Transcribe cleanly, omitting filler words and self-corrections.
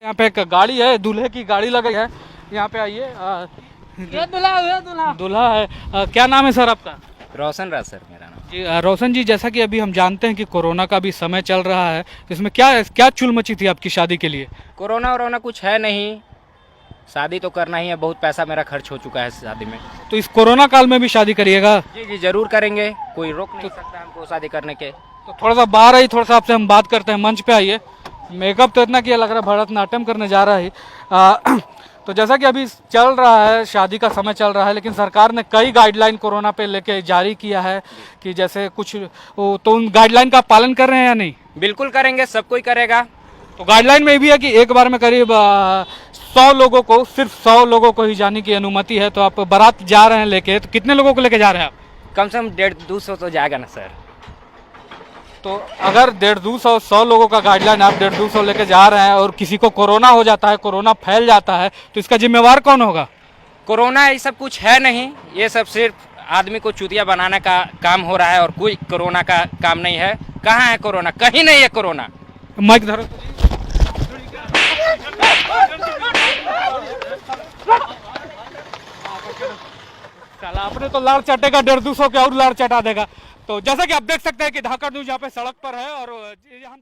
यहाँ पे एक गाड़ी है, दूल्हे की गाड़ी लगी है। यहाँ पे आइए। ये दूल्हा दूल्हा है। क्या नाम है सर आपका? रोशन राज सर मेरा नाम। जी रोशन जी, जैसा कि अभी हम जानते हैं कि कोरोना का भी समय चल रहा है, इसमें क्या क्या चुल मची थी आपकी शादी के लिए? कोरोना वोरोना कुछ है नहीं, शादी तो करना ही है। बहुत पैसा मेरा खर्च हो चुका है शादी में। तो इस कोरोना काल में भी शादी करिएगा? जी जी जरूर करेंगे, कोई रोक नहीं सकता हमको शादी करने के। तो थोड़ा सा बाहर आई, थोड़ा सा आपसे हम बात करते हैं। मंच पे आइए। मेकअप तो इतना किया, लग रहा है भरतनाट्यम करने जा रहा है। तो जैसा कि अभी चल रहा है, शादी का समय चल रहा है, लेकिन सरकार ने कई गाइडलाइन कोरोना पे लेके जारी किया है कि जैसे कुछ तो उन गाइडलाइन का पालन कर रहे हैं या नहीं? बिल्कुल करेंगे, सब कोई करेगा। तो गाइडलाइन में भी है कि एक बार में करीब 100 लोगों को, सिर्फ 100 लोगों को ही जाने की अनुमति है। तो आप बारात जा रहे हैं लेके, तो कितने लोगों को लेके जा रहे हैं आप? कम से कम 150-200 तो जाएगा ना सर। तो अगर 150 100 लोगों का गाइडलाइन आप 150 लेके जा रहे हैं और किसी को कोरोना हो जाता है, कोरोना फैल जाता है, तो इसका जिम्मेवार कौन होगा? कोरोना ये सब कुछ है नहीं, ये सब सिर्फ आदमी को चूतिया बनाने का काम हो रहा है और कोई कोरोना का काम नहीं है। कहाँ है कोरोना? कहीं नहीं है कोरोना। माइक धरो। साला आपने तो लाड़ चटेगा, 150 के और लाड़ चटा देगा। तो जैसा कि आप देख सकते हैं कि धाकड़ न्यूज यहाँ पे सड़क पर है और हम